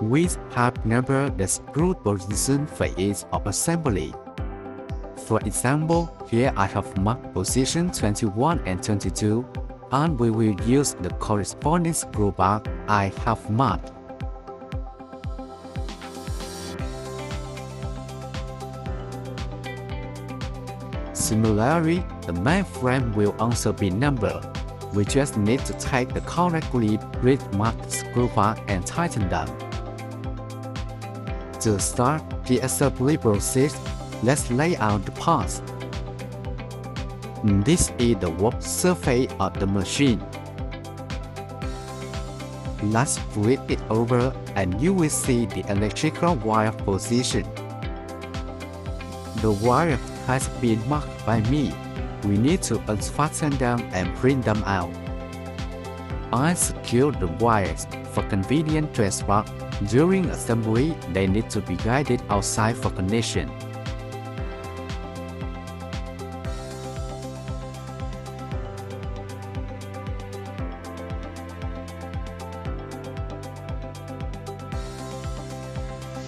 We have numbered the screw position for each of assembly. For example, here I have marked position 21 and 22, and we will use the corresponding screw bar I have marked. Similarly, the main frame will also be numbered. We just need to take the correctly marked screw bar and tighten them. To start the assembly process, let's lay out the parts. This is the work surface of the machine. Let's flip it over and you will see the electrical wire position. The wire has been marked by me. We need to unfasten them and print them out. I secure the wires for convenient transfer. During assembly, they need to be guided outside for connection.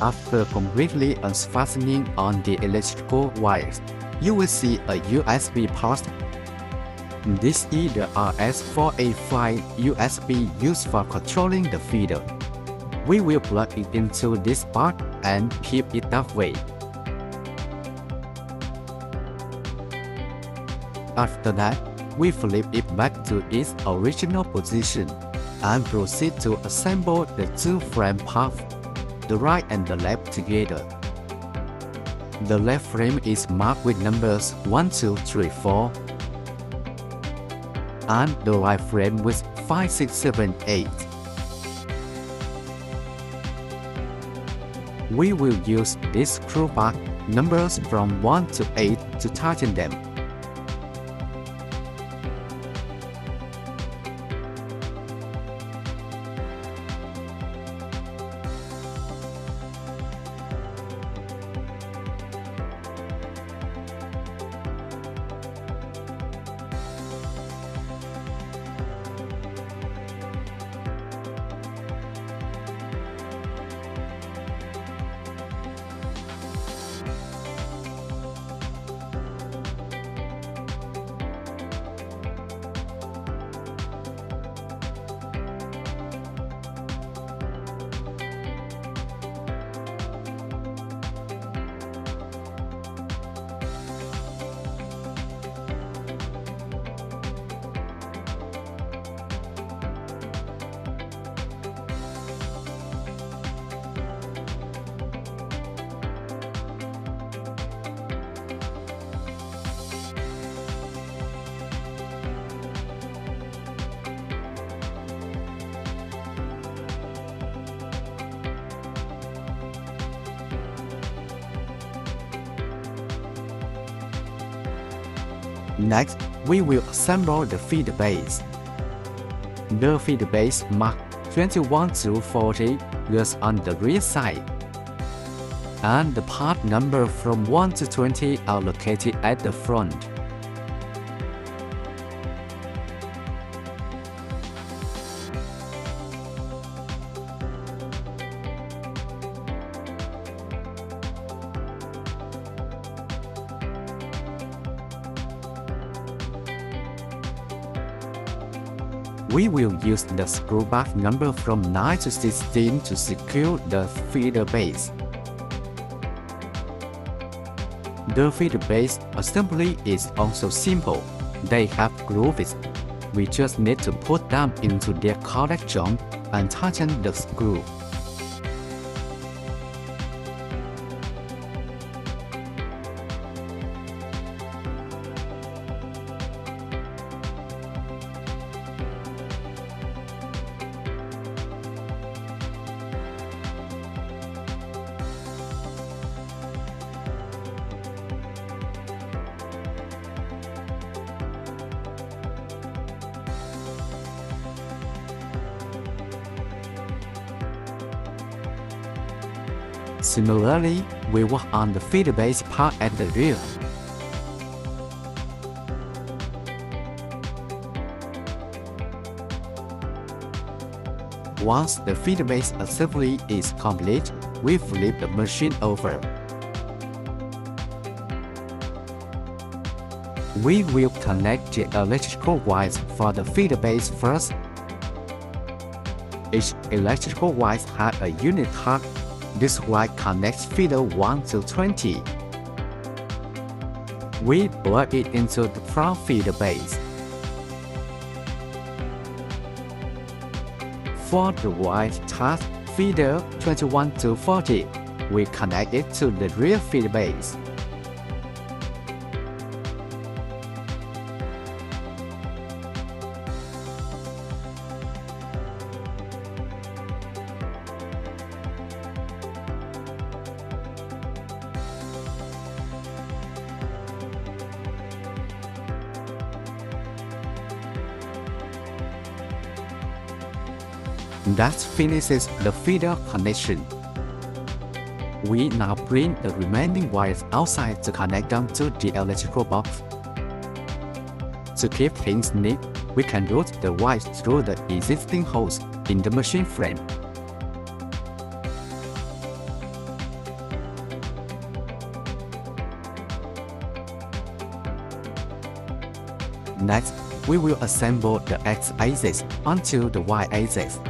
After completely unfastening on the electrical wires, you will see a USB port. This is the RS485 USB used for controlling the feeder. We will plug it into this part and keep it that way. After that, we flip it back to its original position and proceed to assemble the two frame parts, the right and the left together. The left frame is marked with numbers 1, 2, 3, 4, and the right frame with 5, 6, 7, 8. We will use these screw bar numbers from 1 to 8 to tighten them. Next, we will assemble the feeder base. The feeder base marked 21 to 40 goes on the rear side, and the part number from 1 to 20 are located at the front. We will use the screw bar number from 9 to 16 to secure the feeder base. The feeder base assembly is also simple. They have grooves. We just need to put them into their correct joint and tighten the screw. Similarly, we work on the feeder base part at the rear. Once the feeder base assembly is complete, we flip the machine over. We will connect the electrical wires for the feeder base first. Each electrical wire has a unit tag. This wire connects feeder 1 to 20. We plug it into the front feeder base. For the wire tag feeder 21 to 40, we connect it to the rear feeder base. That finishes the feeder connection. We now bring the remaining wires outside to connect them to the electrical box. To keep things neat, we can route the wires through the existing holes in the machine frame. Next, we will assemble the X-axis onto the Y-axis.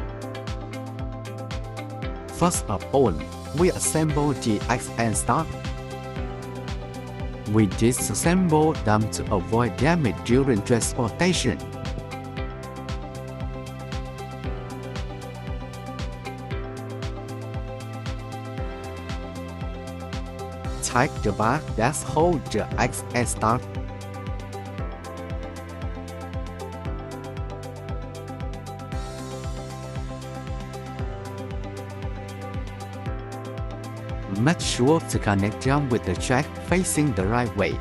First of all, we assemble the X and star. We disassemble them to avoid damage during transportation. Take the bar that holds the X and star. Make sure to connect them with the jack facing the right way.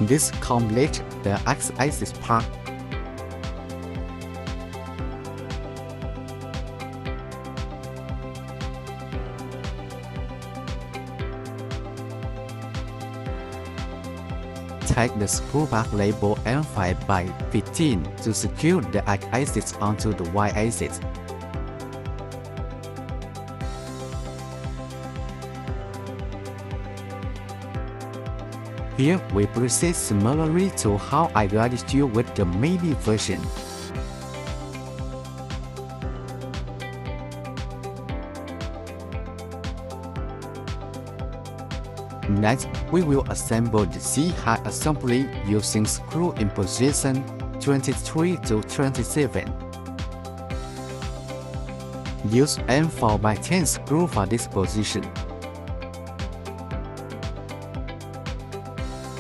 This completes the X-axis part. Take the screw back label M5 by 15 to secure the X-axis onto the Y-axis. Here we proceed similarly to how I guided you with the mini version. Next, we will assemble the Z-height assembly using screw in position 23 to 27. Use M4x10 screw for this position.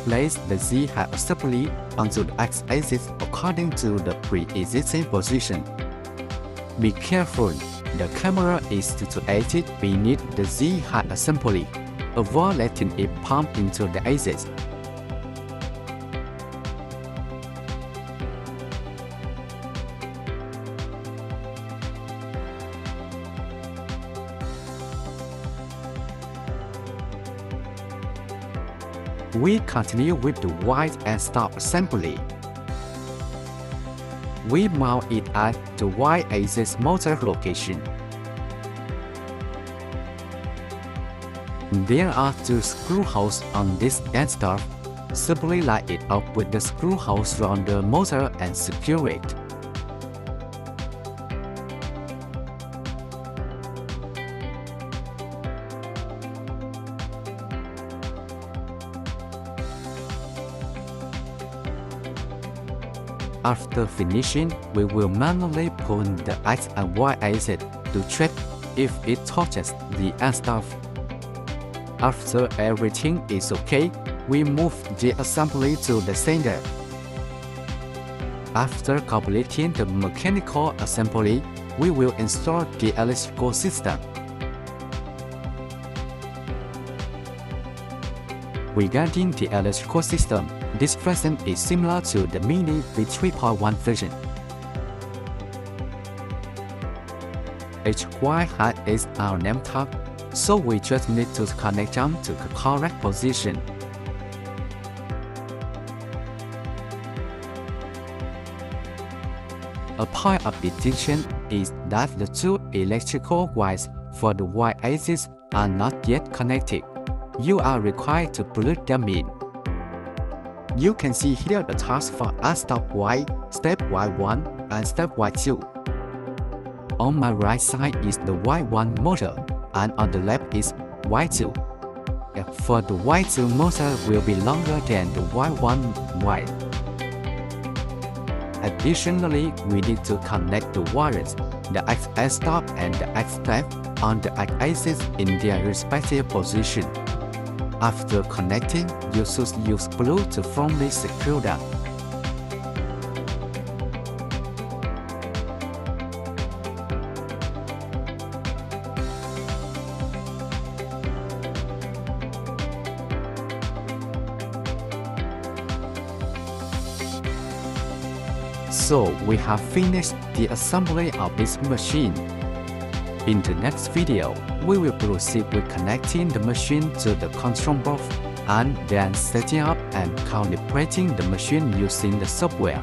Place the Z-height assembly onto the X-axis according to the pre-existing position. Be careful, the camera is situated beneath the Z-height assembly. Avoid letting it pump into the axis. We continue with the Y and stop assembly. We mount it at the Y-axis motor location. There are two screw holes on this end stop. Simply line it up with the screw holes on the motor and secure it. After finishing, we will manually pull the X and Y axis to check if it touches the end stop. After everything is okay, we move the assembly to the center. After completing the mechanical assembly, we will install the electrical system. Regarding the electrical system, this version is similar to the Mini V3.1 version. Each wire has its own name tag, so we just need to connect them to the correct position. A point of distinction is that the two electrical wires for the y-axis are not yet connected. You are required to plug them in. You can see here the task for step Y, step Y1, and step Y2. On my right side is the Y1 motor, and on the left is Y2. For the Y2 motor will be longer than the Y1 wire. Additionally, we need to connect the wires, the X stop and the X step, on the X-axis in their respective position. After connecting, you should use glue to firmly secure them. So we have finished the assembly of this machine. In the next video, we will proceed with connecting the machine to the control box and then setting up and calibrating the machine using the software.